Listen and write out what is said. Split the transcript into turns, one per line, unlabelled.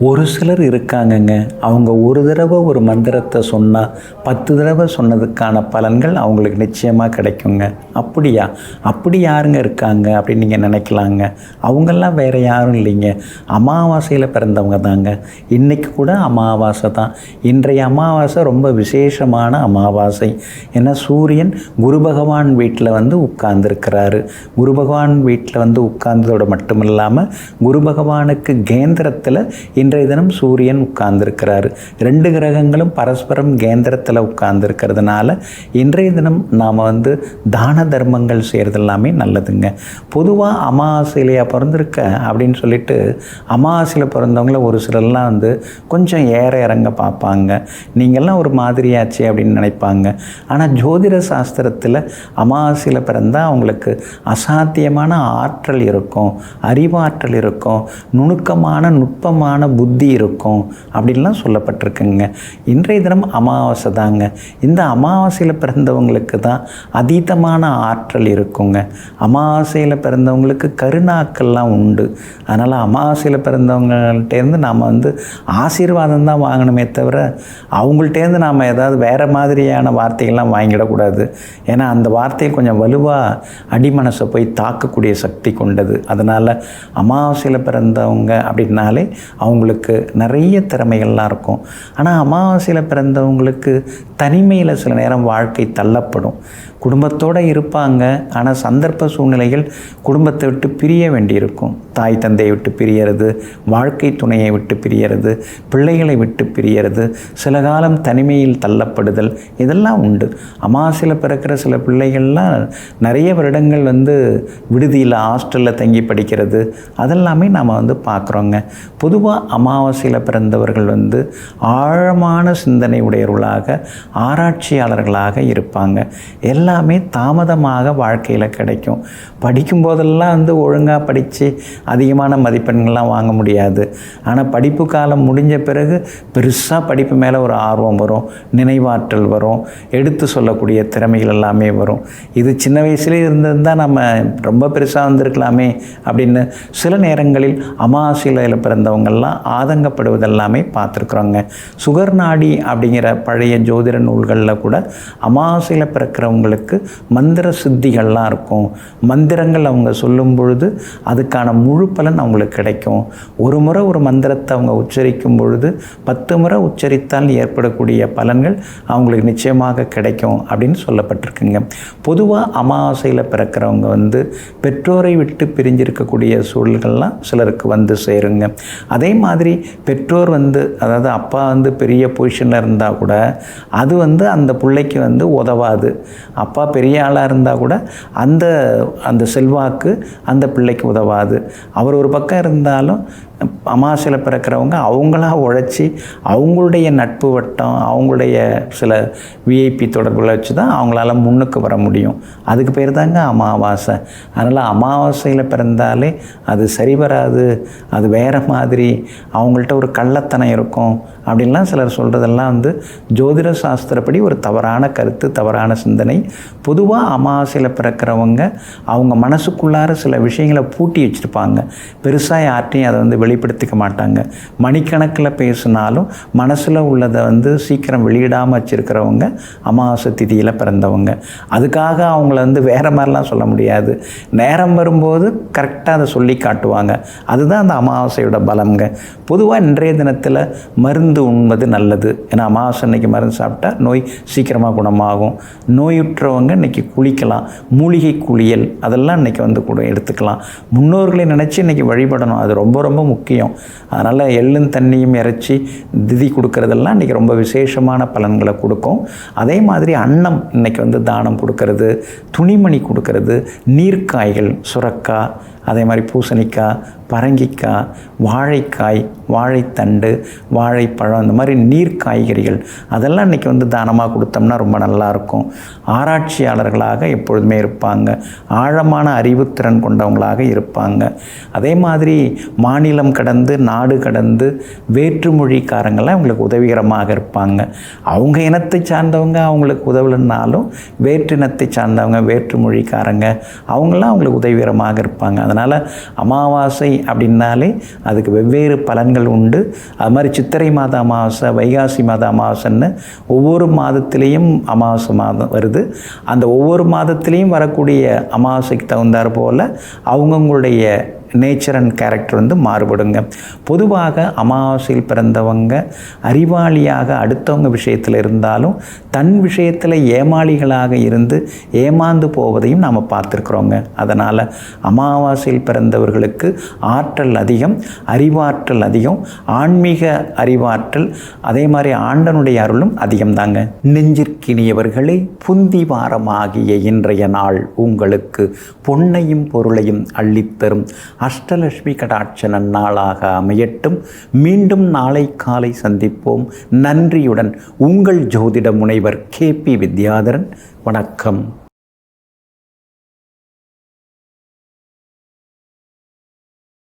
ஒரு சிலர் இருக்காங்கங்க, அவங்க ஒரு தடவை ஒரு மந்திரத்தை சொன்னால் 10 தடவை சொன்னதுக்கான பலன்கள் அவங்களுக்கு நிச்சயமாக கிடைக்குங்க. அப்படியா? அப்படி யாருங்க இருக்காங்க அப்படின்னு நீங்கள் நினைக்கலாங்க. அவங்கெல்லாம் வேறு யாரும் இல்லைங்க, அமாவாசையில் பிறந்தவங்க தாங்க. இன்றைக்கி கூட அமாவாசை தான். இன்றைய அமாவாசை ரொம்ப விசேஷமான அமாவாசை. ஏன்னா சூரியன் குரு பகவான் வீட்டில் வந்து உட்கார்ந்துருக்கிறாரு. குரு பகவான் வீட்டில் வந்து உட்கார்ந்ததோடு மட்டும் இல்லாமல் குரு பகவானுக்கு கேந்திரத்தில் இன்றைய தினம் சூரியன் உட்கார்ந்துருக்கிறாரு. 2 கிரகங்களும் பரஸ்பரம் கேந்திரத்தில் உட்கார்ந்துருக்கிறதுனால இன்றைய தினம் நாம் வந்து தான தர்மங்கள் செய்கிறது எல்லாமே நல்லதுங்க. பொதுவாக அமாவாசையிலையா பிறந்திருக்க அப்படின்னு சொல்லிட்டு அமாவாசையில் பிறந்தவங்கள ஒரு சிலர்லாம் வந்து கொஞ்சம் ஏற இறங்க பார்ப்பாங்க. நீங்கள்லாம் ஒரு மாதிரியாச்சு அப்படின்னு நினைப்பாங்க. ஆனால் ஜோதிட சாஸ்திரத்தில் அமாவாசையில் பிறந்தால் அவங்களுக்கு அசாத்தியமான ஆற்றல் இருக்கும், அறிவாற்றல் இருக்கும், நுணுக்கமான நுட்பமான புத்தி இருக்கும் அப்படின்லாம் சொல்லப்பட்டிருக்குங்க. இன்றைய தினம் அமாவாசை தாங்க. இந்த அமாவாசையில் பிறந்தவங்களுக்கு தான் அதீதமான ஆற்றல் இருக்குங்க. அமாவாசையில் பிறந்தவங்களுக்கு கருணாக்கள்லாம் உண்டு. அதனால் அமாவாசையில் பிறந்தவங்கள்டேருந்து நாம் வந்து ஆசீர்வாதம் தான் வாங்கணுமே தவிர அவங்கள்டேருந்து நாம் ஏதாவது வேறு மாதிரியான வார்த்தைகள்லாம் வாங்கிடக்கூடாது. ஏன்னா அந்த வார்த்தையை கொஞ்சம் வலுவாக அடிமனசை போய் தாக்கக்கூடிய சக்தி கொண்டது. அதனால் அமாவாசையில் பிறந்தவங்க அப்படின்னாலே அவங்களுக்கு நிறைய திறமைகள்லாம் இருக்கும். ஆனால் அமாவாசையில் பிறந்தவங்களுக்கு தனிமையில் சில நேரம் வாழ்க்கை தள்ளப்படும். குடும்பத்தோடு இருப்பாங்க, ஆனால் சந்தர்ப்ப சூழ்நிலைகள் குடும்பத்தை விட்டு பிரிய வேண்டியிருக்கும். தாய் தந்தையை விட்டு பிரியறது, வாழ்க்கை துணையை விட்டு பிரியறது, பிள்ளைகளை விட்டு பிரியறது, சில காலம் தனிமையில் தள்ளப்படுதல், இதெல்லாம் உண்டு. அமாவாசையில் பிறக்கிற சில பிள்ளைகள்லாம் நிறைய வருடங்கள் வந்து விடுதியில் ஹாஸ்டலில் தங்கி படிக்கிறது, அதெல்லாமே நாம் வந்து பார்க்குறோங்க. பொதுவாக அமாவாசையில் பிறந்தவர்கள் வந்து ஆழமான சிந்தனை உடையவர்களாக, ஆராய்ச்சியாளர்களாக இருப்பாங்க. எல்லாமே தாமதமாக வாழ்க்கையில் கிடைக்கும். படிக்கும்போதெல்லாம் வந்து ஒழுங்காக படித்து அதிகமான மதிப்பெண்கள்லாம் வாங்க முடியாது. ஆனால் படிப்பு காலம் முடிஞ்ச பிறகு பெருசாக படிப்பு மேலே ஒரு ஆர்வம் வரும், நினைவாற்றல் வரும், எடுத்து சொல்லக்கூடிய திறமைகள் எல்லாமே வரும். இது சின்ன வயசுலேயே இருந்திருந்தால் நம்ம ரொம்ப பெருசாக வந்திருக்கலாமே அப்படின்னு சில நேரங்களில் அமாவாசையில் பிறந்தவங்கள்லாம் ஆதங்கப்படுவதெல்லாமே பார்த்துருக்குறோங்க. சுகர் நாடி அப்படிங்கிற பழைய ஜோதிட நூல்களில் கூட அமாவாசையில் பிறக்கிறவங்களுக்கு மந்திர சித்திகள்லாம் இருக்கும். மந்திரங்கள் அவங்க சொல்லும் பொழுது அதுக்கான முழு பலன் அவங்களுக்கு கிடைக்கும். ஒரு முறை ஒரு மந்திரத்தை அவங்க உச்சரிக்கும் பொழுது 10 முறை உச்சரித்தால் ஏற்படக்கூடிய பலன்கள் அவங்களுக்கு நிச்சயமாக கிடைக்கும் அப்படின்னு சொல்லப்பட்டிருக்குங்க. பொதுவாக அமாவாசையில் பிறக்கிறவங்க வந்து பெற்றோரை விட்டு பிரிஞ்சிருக்கக்கூடிய சூழல்கள்லாம் சிலருக்கு வந்து சேருங்க. அதே மாதிரி பெற்றோர் வந்து, அதாவது அப்பா வந்து பெரிய பொசிஷனில் இருந்தால் கூட அது வந்து அந்த பிள்ளைக்கு வந்து உதவாது. அப்பா பெரிய ஆளாக இருந்தால் கூட அந்த செல்வாக்கு அந்த பிள்ளைக்கு உதவாது. அவர் ஒரு பக்கம் இருந்தாலும் அமாவாசையில் பிறக்கிறவங்க அவங்களா உழைச்சி அவங்களுடைய நட்பு வட்டம், அவங்களுடைய சில விஐபி தொடர்புகளை வச்சு தான் அவங்களால முன்னுக்கு வர முடியும். அதுக்கு பேர் தாங்க அமாவாசை. அதனால் அமாவாசையில் பிறந்தாலே அது சரி வராது, அது வேறு மாதிரி, அவங்கள்ட்ட ஒரு கள்ளத்தனம் இருக்கும் அப்படின்லாம் சிலர் சொல்கிறதெல்லாம் வந்து ஜோதிட சாஸ்திரப்படி ஒரு தவறான கருத்து, தவறான சிந்தனை. பொதுவாக அமாவாசையில் பிறக்கிறவங்க அவங்க மனசுக்குள்ளார சில விஷயங்களை பூட்டி வச்சுருப்பாங்க. பெருசாக யார்ட்டையும் அதை வந்து வெளிப்படுத்திக்க மாட்டாங்க. மணிக்கணக்கில் பேசினாலும் மனசில் உள்ளதை வந்து சீக்கிரம் வெளியிடாமல் வச்சுருக்கிறவங்க அமாவாசை திதியில் பிறந்தவங்க. அதுக்காக அவங்கள வந்து வேறு மாதிரிலாம் சொல்ல முடியாது. நேரம் வரும்போது கரெக்டாக அதை சொல்லி காட்டுவாங்க. அதுதான் அந்த அமாவாசையோட பலம்ங்க. பொதுவாக இன்றைய தினத்தில் மருந்து உண்பது நல்லது. ஏன்னா அமாவாசை அன்னைக்கு மருந்து சாப்பிட்டா நோய் சீக்கிரமாக குணமாகும். நோயுற்றவங்க இன்றைக்கி குளிக்கலாம், மூலிகை குளியல் அதெல்லாம் இன்றைக்கி வந்து கூட எடுத்துக்கலாம். முன்னோர்களை நினச்சி இன்றைக்கி வழிபடணும், அது ரொம்ப ரொம்ப முக்கியம். அதனால் எள்ளும் தண்ணியும் இறைச்சி திதி கொடுக்கறதெல்லாம் இன்றைக்கி ரொம்ப விசேஷமான பலன்களை கொடுக்கும். அதே மாதிரி அன்னம் இன்றைக்கி வந்து தானம் கொடுக்கறது, துணிமணி கொடுக்கறது, நீர்க்காய்கள், சுரக்காய், அதே மாதிரி பூசணிக்காய், பரங்கிக்காய், வாழைக்காய், வாழைத்தண்டு, வாழைப்பழம், இந்த மாதிரி நீர் காய்கறிகள் அதெல்லாம் இன்றைக்கி வந்து தானமாக கொடுத்தோம்னா ரொம்ப நல்லாயிருக்கும். ஆராய்ச்சியாளர்களாக எப்பொழுதுமே இருப்பாங்க, ஆழமான அறிவுத்திறன் கொண்டவங்களாக இருப்பாங்க. அதே மாதிரி மாநிலம் கடந்து, நாடு கடந்து வேற்றுமொழிக்காரங்களாம் அவங்களுக்கு உதவிகரமாக இருப்பாங்க. அவங்க இனத்தை சார்ந்தவங்க அவங்களுக்கு உதவலைன்னாலும் வேற்றினத்தை சார்ந்தவங்க, வேற்றுமொழிக்காரங்க அவங்களாம் அவங்களுக்கு உதவிகரமாக இருப்பாங்க. அதனால் அமாவாசை அப்படின்னாலே அதுக்கு வெவ்வேறு பலன்கள் உண்டு. அது மாதிரி சித்திரை மாத அமாவாசை, வைகாசி மாத அமாவாசைன்னு ஒவ்வொரு மாதத்திலையும் அமாவாசை மாதம் வருது. அந்த ஒவ்வொரு மாதத்திலையும் வரக்கூடிய அமாவாசைக்கு தகுந்தாற் போல் அவங்கவுங்களுடைய நேச்சர் அண்ட் கேரக்டர் மாறுபடுங்க. பொதுவாக அமாவாசையில் பிறந்தவங்க அறிவாளியாக அடுத்தவங்க விஷயத்தில் இருந்தாலும் தன் விஷயத்தில் ஏமாளிகளாக இருந்து ஏமாந்து போவதையும் நாம் பார்த்துருக்குறோங்க. அதனால் அமாவாசையில் பிறந்தவர்களுக்கு ஆற்றல் அதிகம், அறிவாற்றல் அதிகம், ஆன்மீக அறிவாற்றல், அதே மாதிரி ஆண்டனுடைய அருளும் அதிகம்தாங்க. நெஞ்சிற்கினியவர்களே, புந்தி வாரமாகிய இன்றைய நாள் உங்களுக்கு பொன்னையும் பொருளையும் அள்ளித்தரும் அஷ்டலட்சுமி கடாட்ச நன்னாளாக அமையட்டும். மீண்டும் நாளை காலை சந்திப்போம். நன்றியுடன் உங்கள் ஜோதிட முனைவர் KP வித்யாதரன். வணக்கம்.